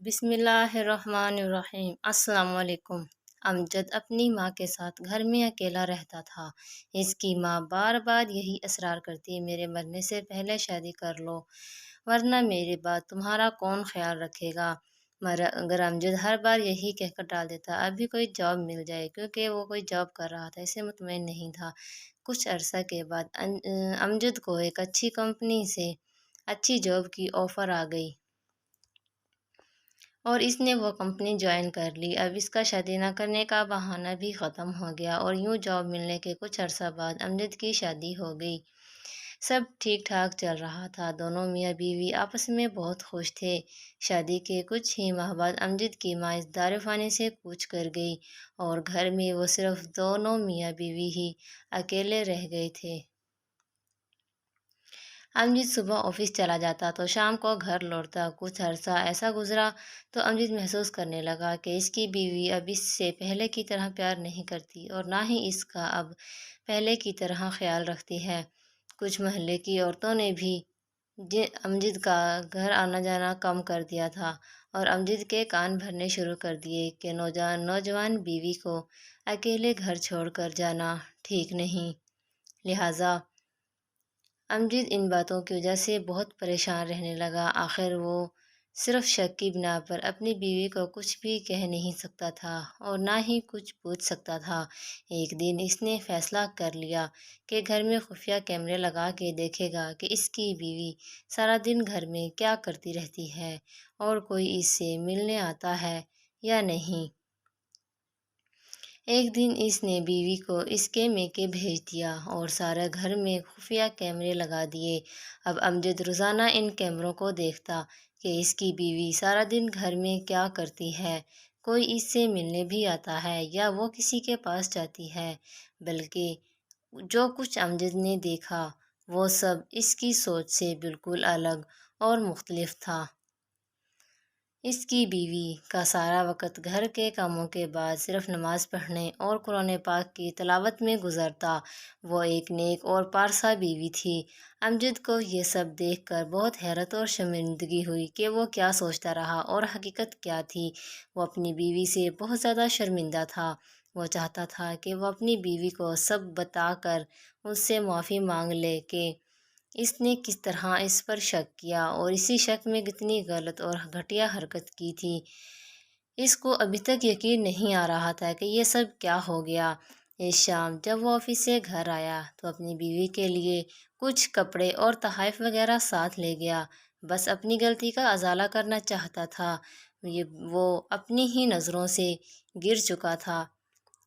بسم اللہ الرحمن الرحیم۔ السلام علیکم۔ امجد اپنی ماں کے ساتھ گھر میں اکیلا رہتا تھا۔ اس کی ماں بار بار یہی اصرار کرتی، میرے مرنے سے پہلے شادی کر لو ورنہ میرے بعد تمہارا کون خیال رکھے گا۔ مگر امجد ہر بار یہی کہہ کر ٹال دیتا، ابھی کوئی جاب مل جائے، کیونکہ وہ کوئی جاب کر رہا تھا، اسے مطمئن نہیں تھا۔ کچھ عرصہ کے بعد امجد کو ایک اچھی کمپنی سے اچھی جاب کی آفر آ گئی اور اس نے وہ کمپنی جوائن کر لی۔ اب اس کا شادی نہ کرنے کا بہانہ بھی ختم ہو گیا اور یوں جاب ملنے کے کچھ عرصہ بعد امجد کی شادی ہو گئی۔ سب ٹھیک ٹھاک چل رہا تھا، دونوں میاں بیوی آپس میں بہت خوش تھے۔ شادی کے کچھ ہی ماہ بعد امجد کی ماں اس دار فانی سے کوچ کر گئی اور گھر میں وہ صرف دونوں میاں بیوی ہی اکیلے رہ گئے تھے۔ امجد صبح آفس چلا جاتا تو شام کو گھر لوٹتا۔ کچھ عرصہ ایسا گزرا تو امجد محسوس کرنے لگا کہ اس کی بیوی اب اس سے پہلے کی طرح پیار نہیں کرتی اور نہ ہی اس کا اب پہلے کی طرح خیال رکھتی ہے۔ کچھ محلے کی عورتوں نے بھی امجد کا گھر آنا جانا کم کر دیا تھا اور امجد کے کان بھرنے شروع کر دیے کہ نوجوان بیوی کو اکیلے گھر چھوڑ کر جانا ٹھیک نہیں۔ لہٰذا امجد ان باتوں کی وجہ سے بہت پریشان رہنے لگا۔ آخر وہ صرف شک کی بنا پر اپنی بیوی کو کچھ بھی کہہ نہیں سکتا تھا اور نہ ہی کچھ پوچھ سکتا تھا۔ ایک دن اس نے فیصلہ کر لیا کہ گھر میں خفیہ کیمرے لگا کے دیکھے گا کہ اس کی بیوی سارا دن گھر میں کیا کرتی رہتی ہے اور کوئی اس سے ملنے آتا ہے یا نہیں۔ ایک دن اس نے بیوی کو اس کے میکے بھیج دیا اور سارے گھر میں خفیہ کیمرے لگا دیے۔ اب امجد روزانہ ان کیمروں کو دیکھتا کہ اس کی بیوی سارا دن گھر میں کیا کرتی ہے، کوئی اس سے ملنے بھی آتا ہے یا وہ کسی کے پاس جاتی ہے۔ بلکہ جو کچھ امجد نے دیکھا وہ سب اس کی سوچ سے بالکل الگ اور مختلف تھا۔ اس کی بیوی کا سارا وقت گھر کے کاموں کے بعد صرف نماز پڑھنے اور قرآن پاک کی تلاوت میں گزرتا۔ وہ ایک نیک اور پارسا بیوی تھی۔ امجد کو یہ سب دیکھ کر بہت حیرت اور شرمندگی ہوئی کہ وہ کیا سوچتا رہا اور حقیقت کیا تھی۔ وہ اپنی بیوی سے بہت زیادہ شرمندہ تھا۔ وہ چاہتا تھا کہ وہ اپنی بیوی کو سب بتا کر اس سے معافی مانگ لے کہ اس نے کس طرح اس پر شک کیا اور اسی شک میں کتنی غلط اور گھٹیا حرکت کی تھی۔ اس کو ابھی تک یقین نہیں آ رہا تھا کہ یہ سب کیا ہو گیا۔ اس شام جب وہ آفس سے گھر آیا تو اپنی بیوی کے لیے کچھ کپڑے اور تحائف وغیرہ ساتھ لے گیا۔ بس اپنی غلطی کا ازالہ کرنا چاہتا تھا۔ وہ اپنی ہی نظروں سے گر چکا تھا،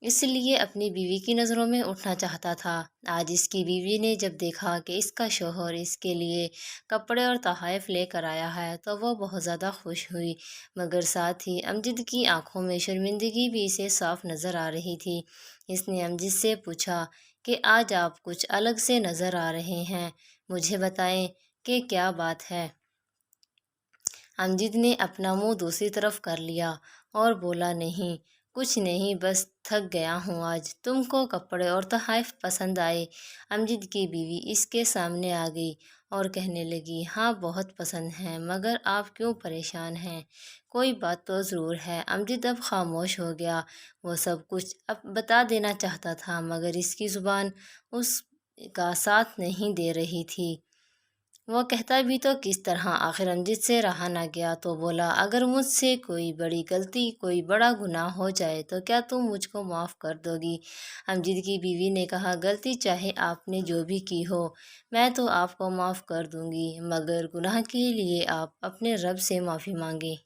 اس لیے اپنی بیوی کی نظروں میں اٹھنا چاہتا تھا۔ آج اس کی بیوی نے جب دیکھا کہ اس کا شوہر اس کے لیے کپڑے اور تحائف لے کر آیا ہے تو وہ بہت زیادہ خوش ہوئی، مگر ساتھ ہی امجد کی آنکھوں میں شرمندگی بھی اسے صاف نظر آ رہی تھی۔ اس نے امجد سے پوچھا کہ آج آپ کچھ الگ سے نظر آ رہے ہیں، مجھے بتائیں کہ کیا بات ہے۔ امجد نے اپنا منہ دوسری طرف کر لیا اور بولا، نہیں کچھ نہیں، بس تھک گیا ہوں آج۔ تم کو کپڑے اور تحائف پسند آئے؟ امجد کی بیوی اس کے سامنے آ گئی اور کہنے لگی، ہاں بہت پسند ہیں، مگر آپ کیوں پریشان ہیں؟ کوئی بات تو ضرور ہے۔ امجد اب خاموش ہو گیا۔ وہ سب کچھ اب بتا دینا چاہتا تھا مگر اس کی زبان اس کا ساتھ نہیں دے رہی تھی۔ وہ کہتا بھی تو کس طرح؟ آخر امجد سے رہا نہ گیا تو بولا، اگر مجھ سے کوئی بڑی غلطی، کوئی بڑا گناہ ہو جائے تو کیا تم مجھ کو معاف کر دو گی؟ امجد کی بیوی نے کہا، غلطی چاہے آپ نے جو بھی کی ہو میں تو آپ کو معاف کر دوں گی، مگر گناہ کے لیے آپ اپنے رب سے معافی مانگیں۔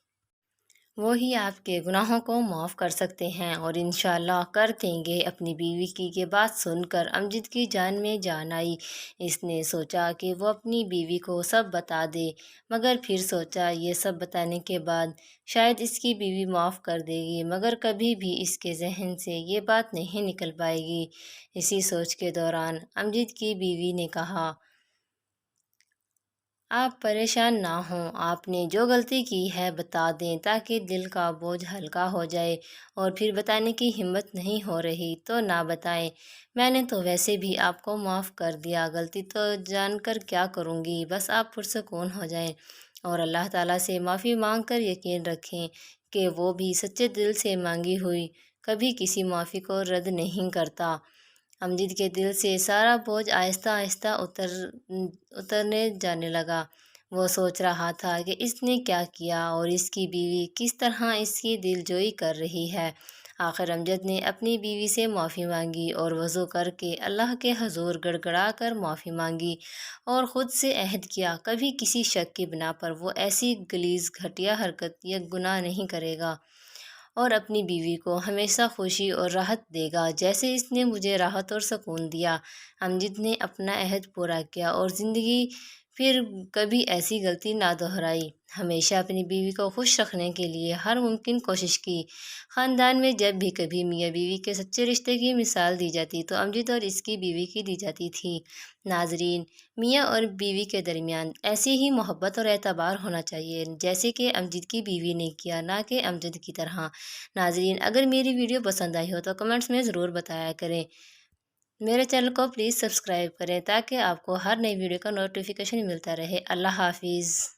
وہی آپ کے گناہوں کو معاف کر سکتے ہیں اور انشاءاللہ کر دیں گے۔ اپنی بیوی کی یہ بات سن کر امجد کی جان میں جان آئی۔ اس نے سوچا کہ وہ اپنی بیوی کو سب بتا دے، مگر پھر سوچا یہ سب بتانے کے بعد شاید اس کی بیوی معاف کر دے گی، مگر کبھی بھی اس کے ذہن سے یہ بات نہیں نکل پائے گی۔ اسی سوچ کے دوران امجد کی بیوی نے کہا، آپ پریشان نہ ہوں، آپ نے جو غلطی کی ہے بتا دیں تاکہ دل کا بوجھ ہلکا ہو جائے، اور پھر بتانے کی ہمت نہیں ہو رہی تو نہ بتائیں، میں نے تو ویسے بھی آپ کو معاف کر دیا، غلطی تو جان کر کیا کروں گی، بس آپ پرسکون ہو جائیں۔ اور اللہ تعالیٰ سے معافی مانگ کر یقین رکھیں کہ وہ بھی سچے دل سے مانگی ہوئی کبھی کسی معافی کو رد نہیں کرتا۔ امجد کے دل سے سارا بوجھ آہستہ آہستہ اترنے جانے لگا۔ وہ سوچ رہا تھا کہ اس نے کیا کیا اور اس کی بیوی کس طرح اس کی دل جوئی کر رہی ہے۔ آخر امجد نے اپنی بیوی سے معافی مانگی اور وضو کر کے اللہ کے حضور گڑ گڑا کر معافی مانگی اور خود سے عہد کیا کبھی کسی شک کی بنا پر وہ ایسی غلیظ گھٹیا حرکت یا گناہ نہیں کرے گا اور اپنی بیوی کو ہمیشہ خوشی اور راحت دے گا جیسے اس نے مجھے راحت اور سکون دیا۔ امجد نے اپنا عہد پورا کیا اور زندگی پھر کبھی ایسی غلطی نہ دہرائی۔ ہمیشہ اپنی بیوی کو خوش رکھنے کے لیے ہر ممکن کوشش کی۔ خاندان میں جب بھی کبھی میاں بیوی کے سچے رشتے کی مثال دی جاتی تو امجد اور اس کی بیوی کی دی جاتی تھی۔ ناظرین، میاں اور بیوی کے درمیان ایسی ہی محبت اور اعتبار ہونا چاہیے جیسے کہ امجد کی بیوی نے کیا، نہ کہ امجد کی طرح۔ ناظرین، اگر میری ویڈیو پسند آئی ہو تو کمنٹس میں ضرور بتایا کریں۔ میرے چینل کو پلیز سبسکرائب کریں تاکہ آپ کو ہر نئی ویڈیو کا نوٹیفیکیشن ملتا رہے۔ اللہ حافظ۔